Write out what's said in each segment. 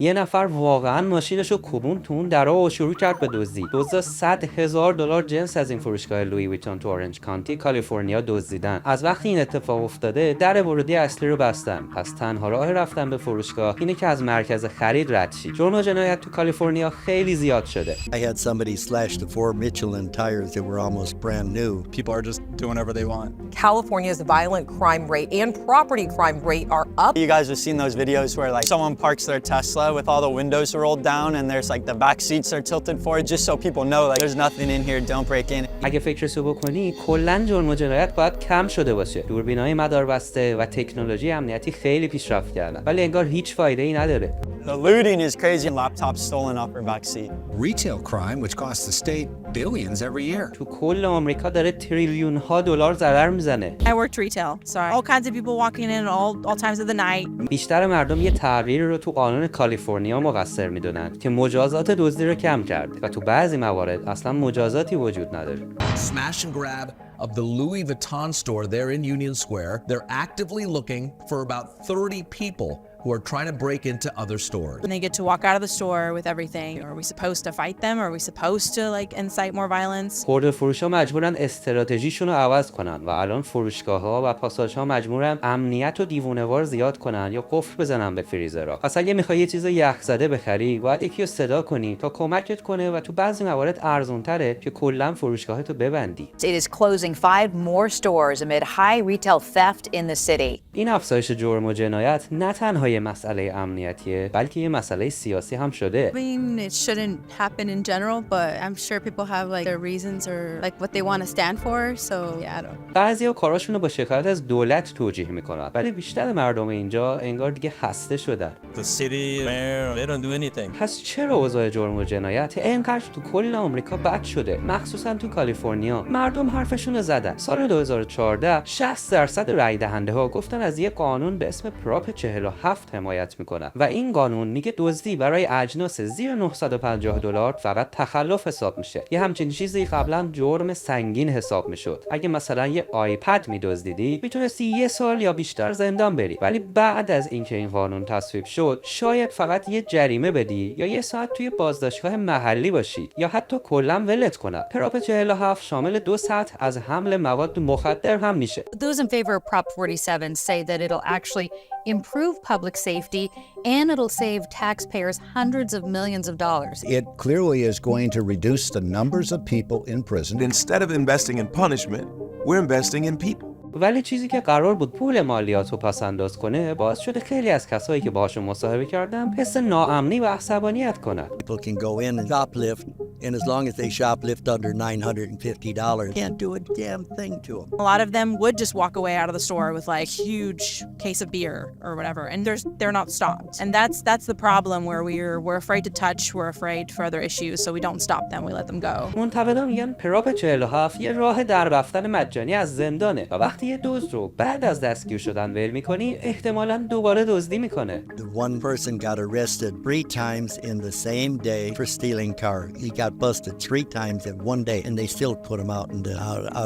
یه نفر واقعا ماشینشو کوبون تو اون درا و شروع کرد به دزدی. دزدا $100,000 جنس از این فروشگاه لویی ویتون تو اورنج کانتی کالیفرنیا دزدیدن. از وقتی این اتفاق افتاده در ورودی اصلی رو بستن. پس تنها راه رفتن به فروشگاه اینه که از مرکز خرید رد شی. جرم و جنایت تو کالیفرنیا خیلی زیاد شده. I had somebody slash the 4 Michelin tires that were almost brand new. People are just doing whatever they want. California's violent crime rate and property crime rate are up. You guys have seen those videos where like someone parks their Tesla with all the windows rolled down and there's like the back seats are tilted forward just so people know like there's nothing in here, don't break in. اگه فکرشو بکنی کلاً جرم و جنایت باید کم شده باشه. دوربینای مداربسته و تکنولوژی امنیتی خیلی پیشرفت کردن ولی انگار هیچ فایده‌ای نداره. The looting is crazy. Laptops stolen off her back seat. Retail crime, which costs the state billions every year. تو کل آمریکا داره تریلیون ها دلار ضرر میزنه. I worked retail, so all kinds of people walking in all times of the night. بیشتر مردم یه تغییری رو تو قانون کالیفرنیا مقصر میدونن که مجازات دزدی رو کم کرد و تو بعضی موارد اصلا مجازاتی وجود نداره. Smash and grab of the Louis Vuitton store there in Union Square. They're actively looking for about 30 people who are trying to break into other stores. And they get to walk out of the store with everything. Are we supposed to fight them? Are we supposed to like incite more violence? خرده فروشا مجبورن استراتژیشون رو عوض کنن و الان فروشگاه‌ها و پاساژها مجبورن امنیت و دیوونه‌وار زیاد کنن یا قفل بزنن به فریزرها. پس اگه می‌خوای یه چیز یخزده بخری، باید یکی رو صدا کنی تا کمکت کنه و تو بعضی موارد ارزان‌تره که کلاً فروشگاهتو ببندی. It is closing 5 more stores amid high retail theft in the city. این افزایش جرم و جنایت نه تنها یه مسئله امنیتیه بلکه یه مسئله سیاسی هم شده. I mean, it shouldn't happen in general, but I'm sure people have like their reasons or like what they want to stand for. So yeah, I don't. بعضیا کاراشون رو با شکایت از دولت توجیه میکنن ولی بیشتر مردم اینجا انگار دیگه خسته شدن. The city mayor, they don't do anything. پس چرا اوضاع جرم و جنایت اینقدر تو کل آمریکا بد شده؟ مخصوصا تو کالیفرنیا. مردم حرفشون رو زدن. سال 2014 60% رای دهنده ها گفتن از یه قانون به اسم پراپ 47 حمایت میکنن و این قانون میگه دزدی برای اجناس زیر $950 فقط تخلف حساب میشه. یه همچین چیزی قبلا جرم سنگین حساب میشد. اگه مثلا یه آیپد میدزدیدی میتونستی 1 سال یا بیشتر زندان بری ولی بعد از اینکه این قانون تصویب شد شاید فقط یه جریمه بدی یا 1 ساعت توی بازداشتگاه محلی باشی یا حتی کلا ولت کنن. پراپ 47 شامل 2 ساعت از حمل مواد مخدر هم میشه. Those in favor of Prop 47 say that it'll actually improve public safety and it'll save taxpayers hundreds of millions of dollars. It clearly is going to reduce the numbers of people in prison. Instead of investing in punishment, we're investing in people. ولی چیزی که قرار بود پول مالیات رو پس‌انداز کنه باعث شده خیلی از کسایی که باهاشون مصاحبه کردم حس ناامنی و عصبانیت کنن. People can go in and shoplift, and as long as they shoplift under $950, can't do a damn thing to them. A lot of them would just walk away out of the store with like huge case of beer or whatever, and they're not stopped. And that's the problem where we're afraid to touch, we're afraid for other issues, so we don't stop them, we let them go. منتقدان میگن پراپ 47 یه راه در رفتن مجانی از زندانه و وقتی یه دزد رو بعد از دستگیر شدن ول میکنی احتمالاً دوباره دزدی میکنه. The one person got arrested 3 times in the same day for stealing car. He got busted 3 times in one day and they still put him out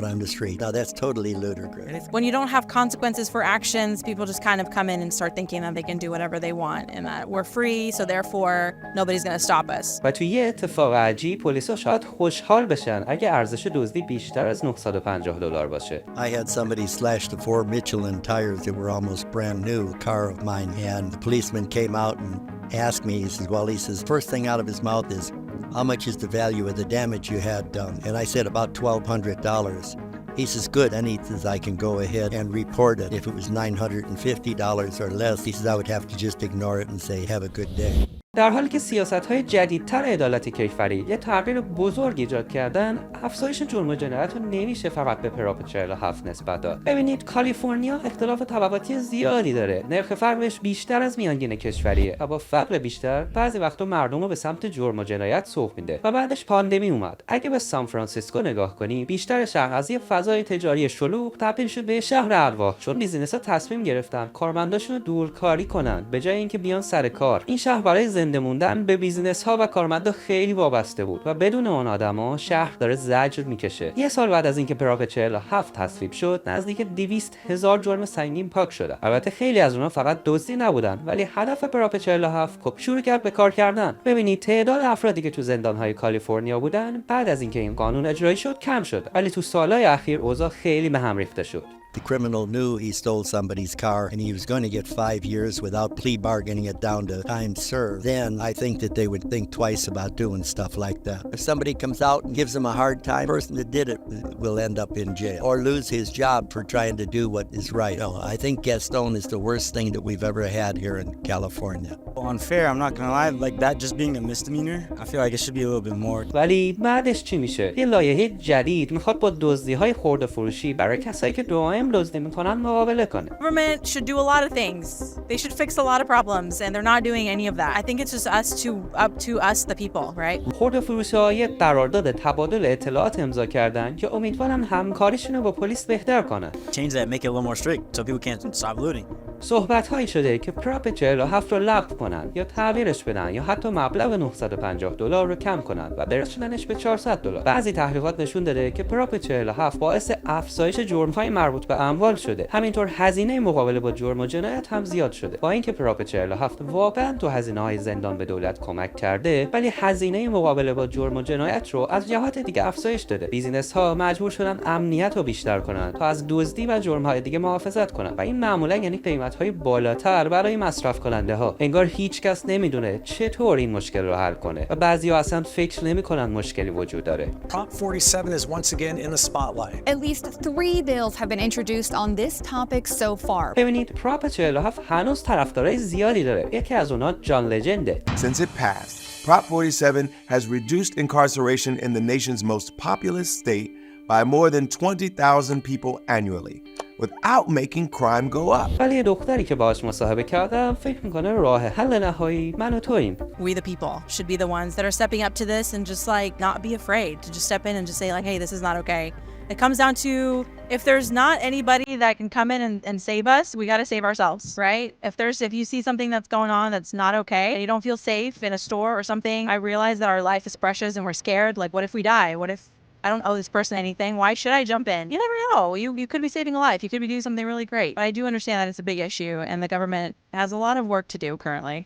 on the street. Now that's totally ludicrous. When you don't have consequences for actions, people just kind of come in and start thinking that they can do whatever they want and that we're free, so therefore nobody's going to stop us. و توی یه اتفاق عجیب پلیسا شاید خوشحال بشن اگه ارزش دزدی بیشتر از $950 باشه. I had somebody slash the 4 Michelin tires that were almost brand new, a car of mine, and the policeman came out and asked me, he says, first thing out of his mouth is, how much is the value of the damage you had done? And I said, about $1,200. He says, good. And he says, I can go ahead and report it. If it was $950 or less, he says, I would have to just ignore it and say, have a good day. در حالی که سیاست‌های جدیدتر عدالت کیفری یه تغییر بزرگ ایجاد کردن، افزایش جرم و جنایت رو نمیشه فقط به پراپ 47 نسبت داد. ببینید کالیفرنیا اختلاف طبقاتی زیادی داره. نرخ فقرش بیشتر از میانگین کشوریه و با فقر بیشتر بعضی وقتا مردم رو به سمت جرم و جنایت سوق میده. و بعدش پاندمی اومد. اگه به سان فرانسیسکو نگاه کنی، بیشتر شهر از یه فضای تجاری شلوغ تبدیل شد به شهر ارواح، چون بیزینس‌ها تصمیم گرفتن کارمنداشون رو دورکاری کنن به جای اینکه بیان سر کار. این شهر برای زنده موندن به بیزینس ها و کارمندا خیلی وابسته بود و بدون اون آدما شهر داره زجر میکشه. یه سال بعد از اینکه پراپ 47 تصویب شد، نزدیک 200,000 جرم سنگین پاک شده. البته خیلی از اونها فقط دزدی نبودن، ولی هدف پراپ 47 خب شروع کرد به کار کردن. ببینید تعداد افرادی که تو زندان‌های کالیفرنیا بودن بعد از اینکه این قانون اجرایی شد کم شد، ولی تو سالهای اخیر اوضاع خیلی به هم ریخته شد. The criminal knew he stole somebody's car and he was going to get 5 years without plea bargaining it down to time served. Then I think that they would think twice about doing stuff like that. If somebody comes out and gives them a hard time, the person that did it will end up in jail or lose his job for trying to do what is right. No, I think Gaston is the worst thing that we've ever had here in California. Unfair, I'm not going to lie, like that just being a misdemeanor, I feel like it should be a little bit more. ولی بعدش چی میشه؟ یه لایحه جدید میخواد با دزدی‌های خرده فروشی برای کسایی که دائم دزدی میکنن مقابله کنه. Government should do a lot of things. They should fix a lot of problems and they're not doing any of that. I think it's just up to us the people, right? خرده فروشی‌ها یه قرارداد تبادل اطلاعات امضا کردن که امیدوارن همکاریشون رو با پلیس بهتر کنن. Change that, make it a little more strict so people can't stop looting. صحبت‌هایی شده که پراپ 47 رو لغو کنن یا تعدیلش بدن یا حتی مبلغ $950 رو کم کنن و برسوننش به $400. بعضی تحقیقات نشون داده که پراپ 47 باعث افزایش جرم‌های مربوط به اموال شده. همینطور هزینه مقابله با جرم و جنایت هم زیاد شده. با اینکه پراپ 47 واقعا تو هزینه‌های زندان به دولت کمک کرده، ولی هزینه مقابله با جرم و جنایت رو از جهات دیگه افزایش داده. بیزینس‌ها مجبور شدن امنیت رو بیشتر کنن تا از دزدی و جرم‌های دیگه محافظت کنن و این معمولا یعنی قیمت‌های بالاتر برای مصرف کننده ها. انگار هیچ کس نمیدونه چطور این مشکل رو حل کنه و بعضیا اصلا فکر نمی‌کنن مشکلی وجود داره. Prop 47 is once again in the spotlight. At least 3 bills have been introduced on this topic so far. ببینید پراپ 47 هنوز طرفدارای زیادی داره. یکی از اونها جان لجنده. Since it passed, Prop 47 has reduced incarceration in the nation's most populous state by more than 20,000 people annually, without making crime go up. ولی یه دختری که باهاش مصاحبه کردم فکر میکنه راه حل نهایی من و توییم. We the people should be the ones that are stepping up to this and just like not be afraid to just step in and just say like, hey, this is not okay. It comes down to if there's not anybody that can come in and save us, we got to save ourselves, right? If you see something that's going on that's not okay and you don't feel safe in a store or something, I realize that our life is precious and we're scared. Like, what if we die? What if I don't owe this person anything? Why should I jump in? You never know. You could be saving a life. You could be doing something really great. But I do understand that it's a big issue and the government has a lot of work to do currently.